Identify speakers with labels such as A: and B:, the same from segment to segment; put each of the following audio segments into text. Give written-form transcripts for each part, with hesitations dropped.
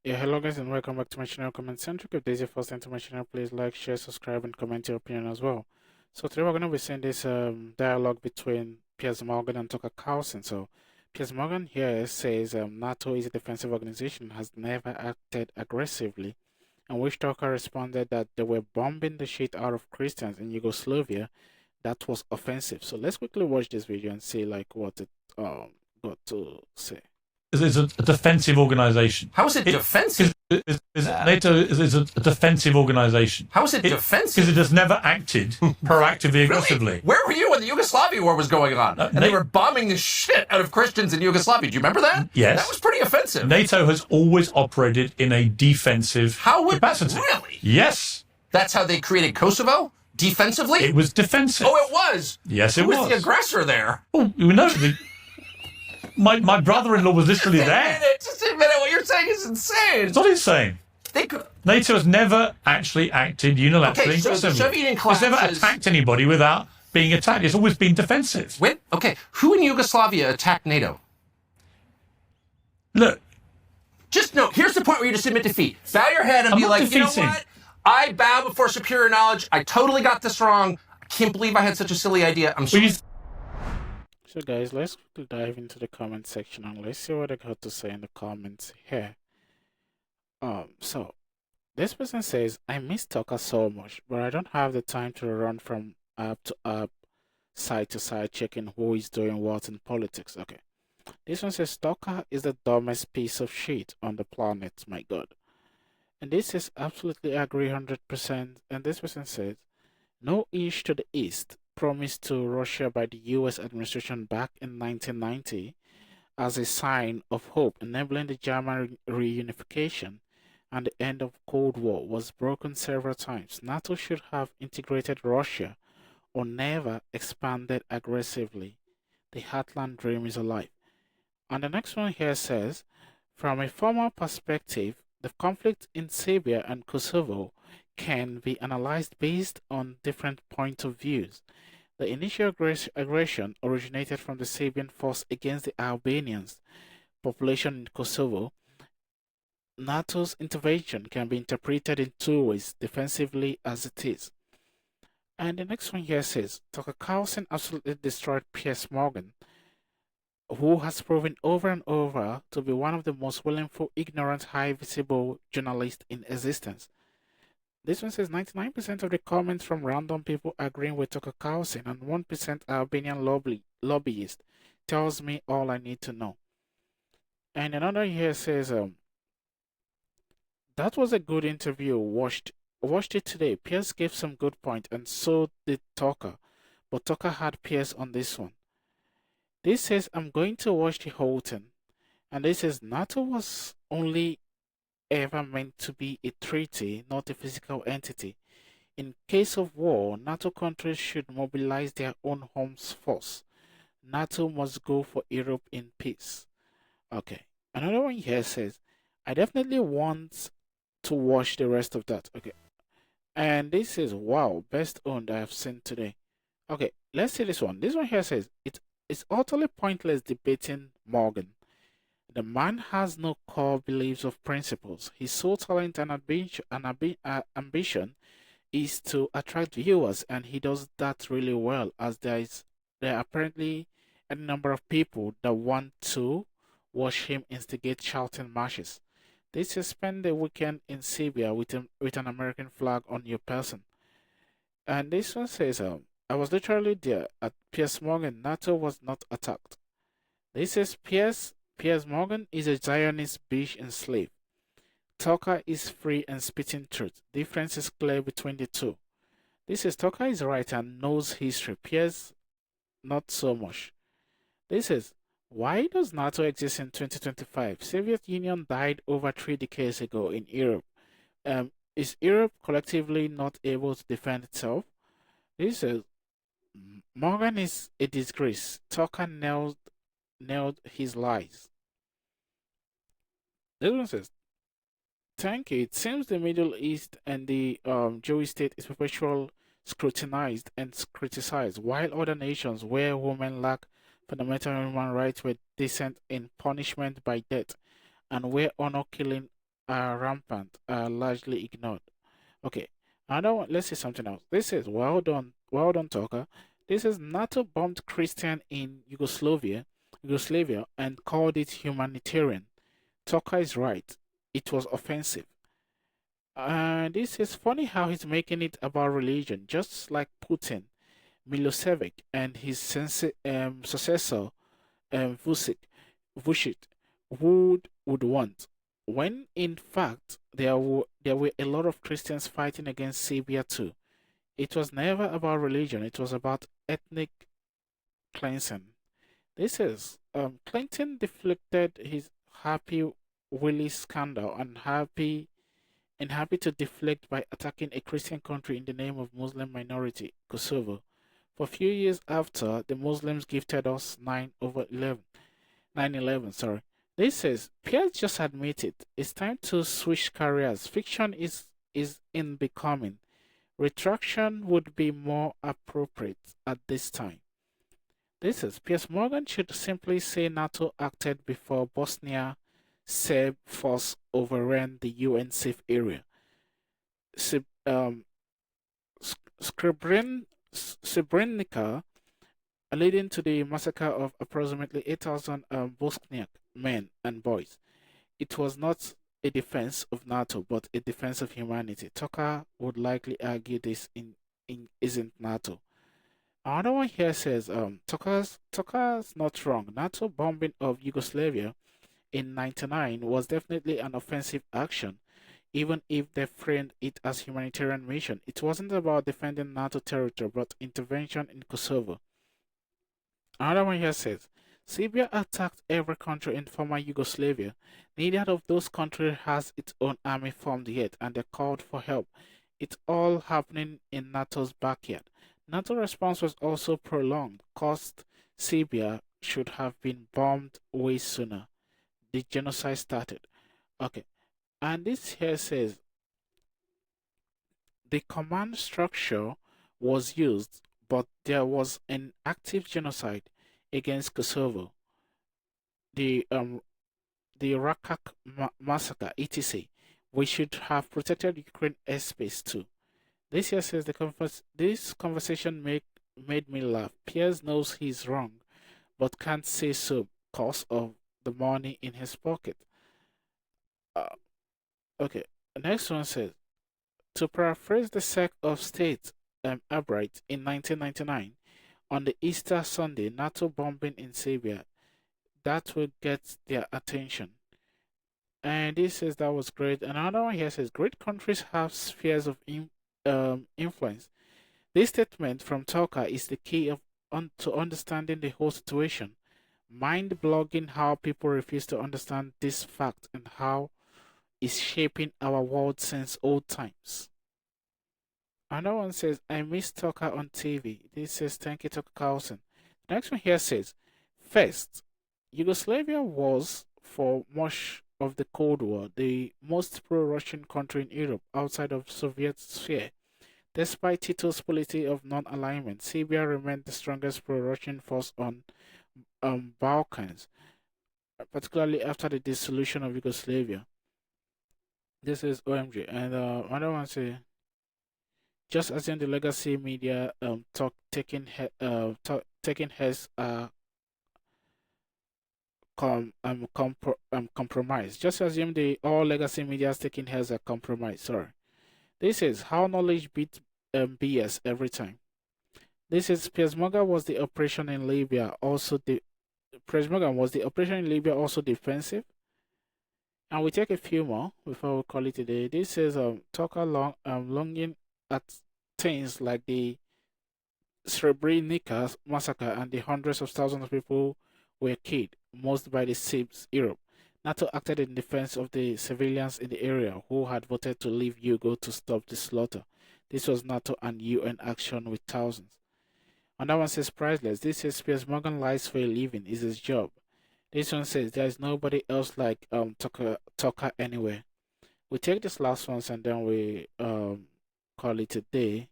A: Yeah, hello guys and welcome back to my channel Comment Centric. If this is your first time to my channel, please like, share, subscribe and comment your opinion as well. So today we're going to be seeing this dialogue between Piers Morgan and Tucker Carlson. So Piers Morgan here says NATO is a defensive organization, has never acted aggressively, and which Tucker responded that they were bombing the shit out of Christians in Yugoslavia. That was offensive. So let's quickly watch this video and see like what it got to say.
B: Is a defensive organization.
C: How is it defensive?
B: NATO is a defensive organization.
C: How is it defensive?
B: Because it has never acted proactively, aggressively.
C: Really? Where were you when the Yugoslavia war was going on? And they were bombing the shit out of Christians in Yugoslavia. Do you remember that?
B: Yes.
C: That was pretty offensive.
B: NATO has always operated in a defensive capacity.
C: Really?
B: Yes.
C: That's how they created Kosovo? Defensively?
B: It was defensive.
C: Oh, it was?
B: Yes, it was.
C: Who was the aggressor there?
B: Oh, you know, my brother-in-law was literally there.
C: Just a minute. What you're saying is insane.
B: It's not insane. NATO has never actually acted unilaterally.
C: Okay, so the Soviet collapses.
B: It's never attacked anybody without being attacked. It's always been defensive.
C: Okay, who in Yugoslavia attacked NATO?
B: Look.
C: Just no, here's the point where you just admit defeat. Bow your head and be like, you know what? I bow before superior knowledge. I totally got this wrong. I can't believe I had such a silly idea. I'm sorry.
A: So guys, let's dive into the comment section and let's see what I got to say in the comments here. So this person says, I miss Tucker so much, but I don't have the time to run from app to app, side to side, checking who is doing what in politics. Okay. This one says, Tucker is the dumbest piece of shit on the planet, my God. And this is absolutely agree 100%. And this person says, no ish to the east, promised to Russia by the US administration back in 1990 as a sign of hope, enabling the German reunification and the end of Cold War, was broken several times. NATO should have integrated Russia or never expanded aggressively. The Heartland dream is alive. And the next one here says, from a formal perspective, the conflict in Serbia and Kosovo can be analyzed based on different points of views. The initial aggression originated from the Serbian force against the Albanians population in Kosovo. NATO's intervention can be interpreted in two ways, defensively as it is. And the next one here says, Tucker Carlson absolutely destroyed Piers Morgan, who has proven over and over to be one of the most willful, ignorant, high visible journalists in existence. This one says 99% of the comments from random people agreeing with Tucker Carlson and 1% Albanian lobbyist tells me all I need to know. And another here says, that was a good interview. Watched it today. Piers gave some good point, and so did Tucker. But Tucker had Piers on this one. This says, I'm going to watch the whole thing. And this says, NATO was only ever meant to be a treaty, not a physical entity. In case of war, NATO countries should mobilize their own home force. NATO must go for Europe in peace. Okay. Another one here says, I definitely want to watch the rest of that. Okay. And this is, wow, best owned I have seen today. Okay, let's see this one. This one here says, it's utterly pointless debating Morgan. The man has no core beliefs or principles. His sole talent and ambition is to attract viewers, and he does that really well, as there are apparently a number of people that want to watch him instigate shouting matches. This is spend the weekend in Serbia with an American flag on your person. And this one says, I was literally there at Piers Morgan. NATO was not attacked. This is Piers Morgan is a Zionist bitch and slave. Tucker is free and spitting truth. Difference is clear between the two. This is Tucker is right and knows history. Piers not so much. This is, why does NATO exist in 2025? Soviet Union died over 3 decades ago in Europe. Is Europe collectively not able to defend itself? This is, Morgan is a disgrace. Tucker nailed his lies. This one says, thank you. It seems the Middle East and the Jewish state is perpetually scrutinized and criticized, while other nations where women lack fundamental human rights were decent in punishment by death, and where honor killing are rampant are largely ignored. Okay, another one. Let's see something else. This is well done, Tucker. This is NATO bombed Christian in Yugoslavia, and called it humanitarian. Tucker is right. It was offensive. This is funny how he's making it about religion, just like Putin, Milosevic, and his successor, Vucic, Vucic, would want. When in fact there were a lot of Christians fighting against Serbia too. It was never about religion. It was about ethnic cleansing. This is Clinton deflected his Happy Willie scandal and happy to deflect by attacking a Christian country in the name of Muslim minority, Kosovo. For a few years after, the Muslims gifted us 9/11. Sorry. This says Pierre just admitted it's time to switch careers. Fiction is in becoming. Retraction would be more appropriate at this time. This is Piers Morgan should simply say NATO acted before Bosnia Serb force overran the UN safe area. Sib- um, Srebrenica, leading to the massacre of approximately 8,000 Bosniak men and boys. It was not a defense of NATO, but a defense of humanity. Tucker would likely argue this in isn't NATO. Another one here says Tucker's not wrong. NATO bombing of Yugoslavia in '99 was definitely an offensive action, even if they framed it as humanitarian mission. It wasn't about defending NATO territory, but intervention in Kosovo. Another one here says Serbia attacked every country in former Yugoslavia. Neither of those countries has its own army formed yet, and they called for help. It's all happening in NATO's backyard. NATO response was also prolonged, caused Serbia should have been bombed way sooner. The genocide started. Okay, and this here says the command structure was used, but there was an active genocide against Kosovo. The Rakak massacre, etc. We should have protected Ukraine airspace too. This here says this conversation made me laugh. Piers knows he's wrong, but can't say so because of the money in his pocket. Uh, okay, the next one says to paraphrase the sec of state Albright in 1999 on the Easter Sunday NATO bombing in Serbia that will get their attention. And this says that was great. Another one here says great countries have spheres of influence. This statement from Tucker is the key to understanding the whole situation. Mind blogging how people refuse to understand this fact and how it's shaping our world since old times. Another one says, I miss Tucker on TV. This says, thank you, Tucker Carlson. The next one here says, first, Yugoslavia was, for much of the Cold War, the most pro-Russian country in Europe outside of Soviet sphere. Despite Tito's policy of non-alignment, Serbia remained the strongest pro-Russian force on Balkans, particularly after the dissolution of Yugoslavia. This is OMG. And another one says, just as in the legacy media taking heads compromise. Just assume the all legacy media is taking heads are compromised. Sorry. This is how knowledge beats BS every time. This is Piers Morgan was the operation in Libya also Piers Morgan was the operation in Libya also defensive. And we take a few more before we call it a day. This is Tucker longing at things like the Srebrenica massacre and the hundreds of thousands of people were killed, most by the Serbs, Europe. NATO acted in defense of the civilians in the area who had voted to leave Yugo to stop the slaughter. This was NATO and UN action with thousands. And that one says priceless. This says Piers Morgan lies for a living, is his job. This one says there is nobody else like Tucker anywhere. We take this last one and then we call it a day.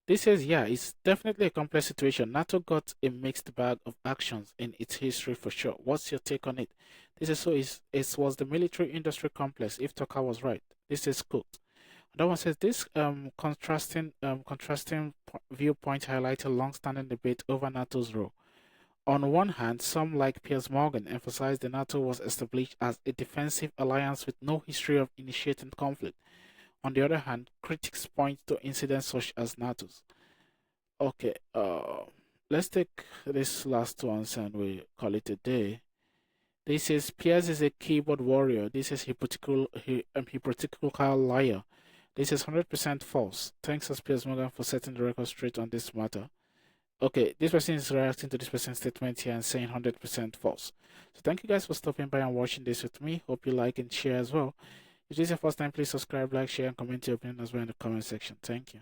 A: This says, yeah, it's definitely a complex situation. NATO got a mixed bag of actions in its history for sure. What's your take on it? This is so it was the military industry complex, if Tucker was right. This is quote. That one says this contrasting viewpoint highlights a long-standing debate over NATO's role. On one hand, some like Piers Morgan emphasize the NATO was established as a defensive alliance with no history of initiating conflict. On the other hand, critics point to incidents such as NATO's. Okay, let's take this last one and we call it a day. This is Piers is a keyboard warrior. This is hypocritical liar. This is 100% false. Thanks as Piers Morgan for setting the record straight on this matter. Okay, this person is reacting to this person's statement here and saying 100% false. So thank you guys for stopping by and watching this with me. Hope you like and share as well. If this is your first time, please subscribe, like, share, and comment your opinion as well in the comment section. Thank you.